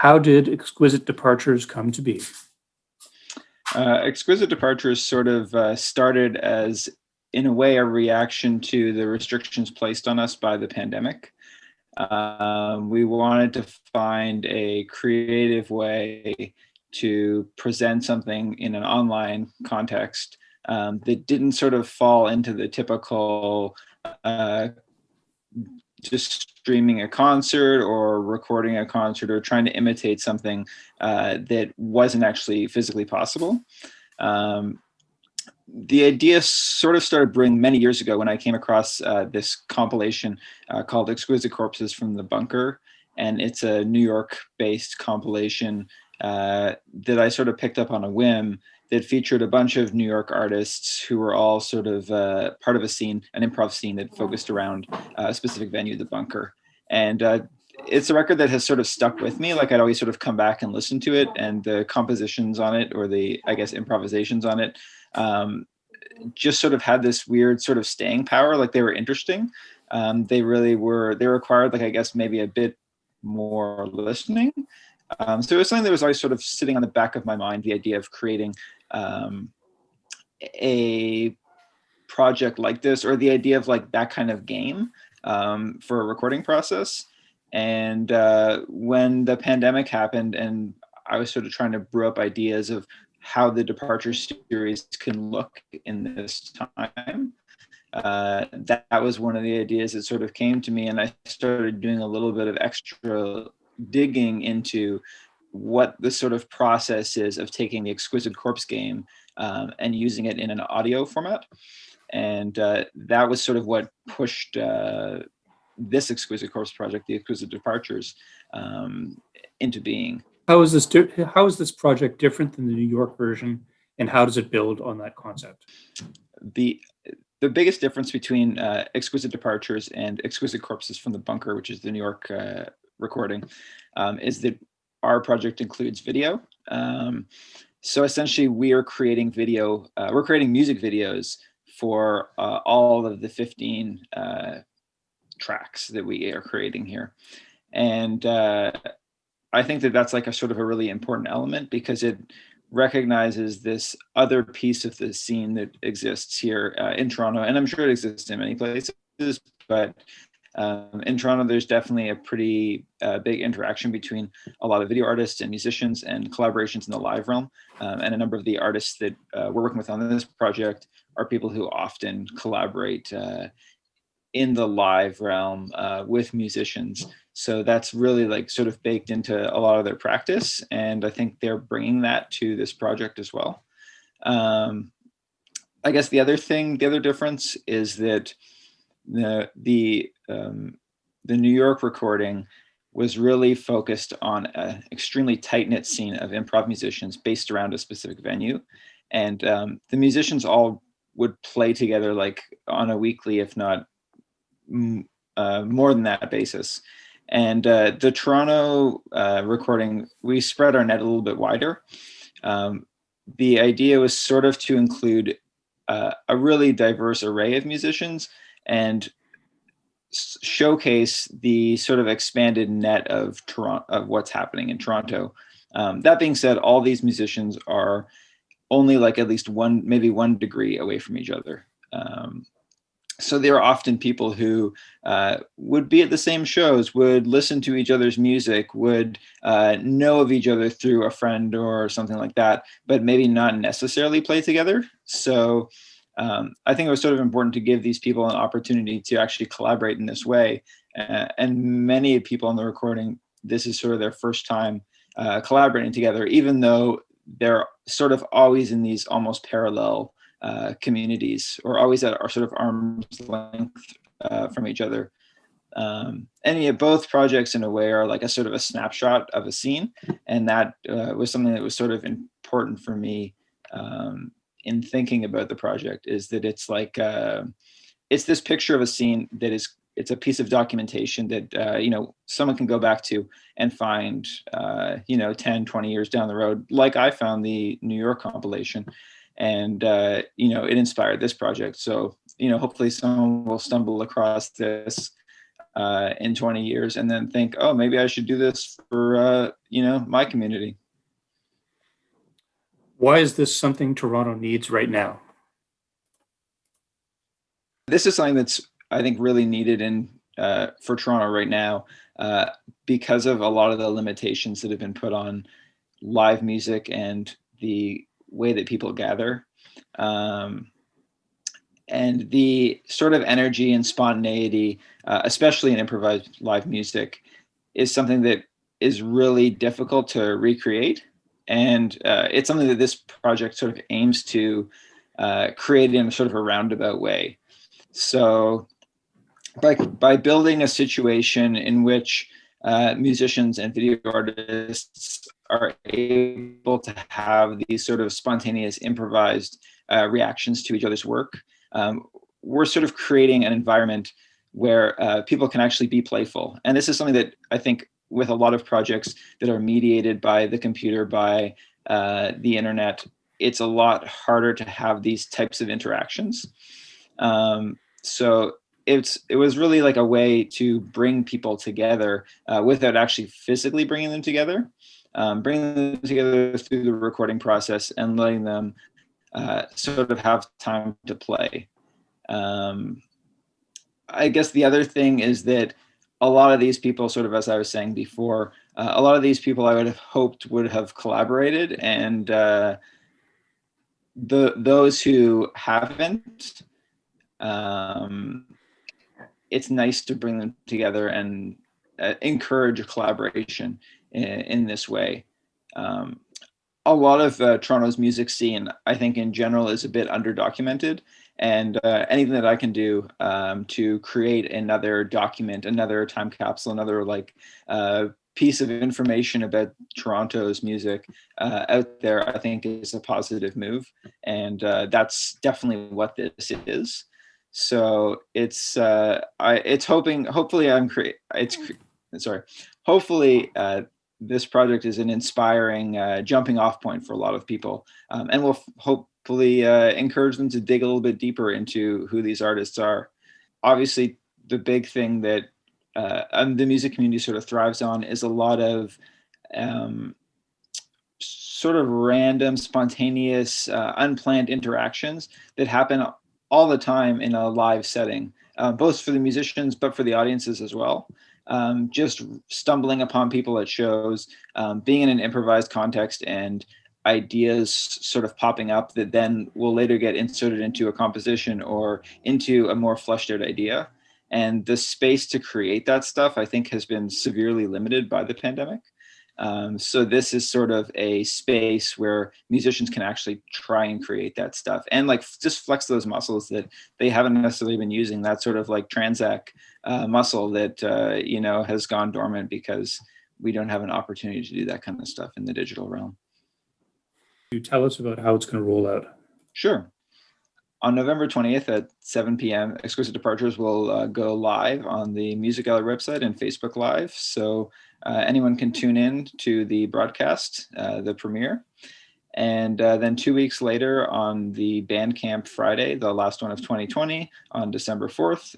How did Exquisite Departures come to be? Exquisite Departures sort of started as, in a way, a reaction to the restrictions placed on us by the pandemic. We wanted to find a creative way to present something in an online context that didn't sort of fall into the typical uh, just streaming a concert or recording a concert or trying to imitate something that wasn't actually physically possible. Um, the idea sort of started brewing many years ago when I came across this compilation called Exquisite Corpses from the Bunker. And it's a New York-based compilation that I sort of picked up on a whim that featured a bunch of New York artists who were all sort of part of a scene, an improv scene that focused around a specific venue, the Bunker. And it's a record that has sort of stuck with me. Like I'd always sort of come back and listen to it, and the compositions on it, or the, I guess, improvisations on it, just sort of had this weird sort of staying power. Like they were interesting. They really were, they required, like, I guess maybe a bit more listening. So it was something that was always sort of sitting on the back of my mind, the idea of creating a project like this, or the idea of like that kind of game for a recording process. And when the pandemic happened and I was sort of trying to brew up ideas of how the Departure series can look in this time, that was one of the ideas that sort of came to me, and I started doing a little bit of extra digging into what the sort of process is of taking the Exquisite Corpse game and using it in an audio format. And that was sort of what pushed this Exquisite Corpse project, the Exquisite Departures, into being. How is this project different than the New York version, and how does it build on that concept? The biggest difference between Exquisite Departures and Exquisite Corpses from the Bunker, which is the New York recording, is that our project includes video. So essentially, we are creating video. We're creating music videos for all of the 15 tracks that we are creating here, and I think that that's like a sort of a really important element, because it recognizes this other piece of the scene that exists here in Toronto, and I'm sure it exists in many places, but in Toronto, there's definitely a pretty big interaction between a lot of video artists and musicians, and collaborations in the live realm. And a number of the artists that we're working with on this project are people who often collaborate in the live realm with musicians. So that's really like sort of baked into a lot of their practice. And I think they're bringing that to this project as well. I guess the other difference is that the New York recording was really focused on an extremely tight-knit scene of improv musicians based around a specific venue. And the musicians all would play together like on a weekly, if not more than that basis. And the Toronto recording, we spread our net a little bit wider. The idea was sort of to include a really diverse array of musicians and showcase the sort of expanded net of Toronto, of what's happening in Toronto. That being said, all these musicians are only like at least maybe one degree away from each other. So there are often people who would be at the same shows, would listen to each other's music, would know of each other through a friend or something like that, but maybe not necessarily play together. So I think it was sort of important to give these people an opportunity to actually collaborate in this way. And many people on the recording, this is sort of their first time collaborating together, even though they're sort of always in these almost parallel communities, or always at our sort of arm's length from each other. And yeah, both projects in a way are like a sort of a snapshot of a scene. And that was something that was sort of important for me in thinking about the project, is that it's like, it's this picture of a scene that is, it's a piece of documentation that, you know, someone can go back to and find, you know, 10, 20 years down the road, like I found the New York compilation. And, you know, it inspired this project. So, you know, hopefully someone will stumble across this in 20 years, and then think, oh, maybe I should do this for my community. Why is this something Toronto needs right now? This is something that's, I think, really needed for Toronto right now, because of a lot of the limitations that have been put on live music and the way that people gather. And the sort of energy and spontaneity, especially in improvised live music, is something that is really difficult to recreate. And it's something that this project sort of aims to create in sort of a roundabout way. So by building a situation in which musicians and video artists are able to have these sort of spontaneous improvised reactions to each other's work, we're sort of creating an environment where people can actually be playful. And this is something that I think with a lot of projects that are mediated by the computer, by the internet, it's a lot harder to have these types of interactions. So it was really like a way to bring people together without actually physically bringing them together, bringing them together through the recording process and letting them sort of have time to play. I guess the other thing is that a lot of these people, sort of as I was saying before, a lot of these people I would have hoped would have collaborated, and those who haven't, it's nice to bring them together and encourage collaboration in this way. A lot of Toronto's music scene, I think in general, is a bit underdocumented, and anything that I can do to create another document, another time capsule, another like piece of information about Toronto's music out there, I think is a positive move, and that's definitely what this is. So hopefully this project is an inspiring jumping off point for a lot of people, and will hopefully encourage them to dig a little bit deeper into who these artists are. Obviously, the big thing that the music community sort of thrives on is a lot of sort of random, spontaneous, unplanned interactions that happen all the time in a live setting, both for the musicians, but for the audiences as well. Just stumbling upon people at shows, being in an improvised context, and ideas sort of popping up that then will later get inserted into a composition or into a more fleshed out idea. And the space to create that stuff, I think, has been severely limited by the pandemic. So this is sort of a space where musicians can actually try and create that stuff and like just flex those muscles that they haven't necessarily been using, that sort of like Transac muscle that has gone dormant because we don't have an opportunity to do that kind of stuff in the digital realm. You tell us about how it's going to roll out. Sure. On November 20th at 7 p.m., Exquisite Departures will go live on the Music Gallery website and Facebook Live. So anyone can tune in to the broadcast, the premiere. And then 2 weeks later on the Bandcamp Friday, the last one of 2020, on December 4th,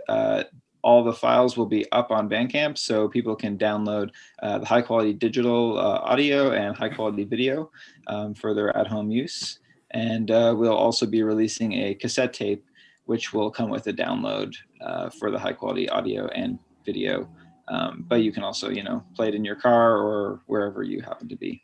all the files will be up on Bandcamp, so people can download the high quality digital audio and high quality video for their at-home use. And we'll also be releasing a cassette tape, which will come with a download for the high quality audio and video. But you can also, play it in your car or wherever you happen to be.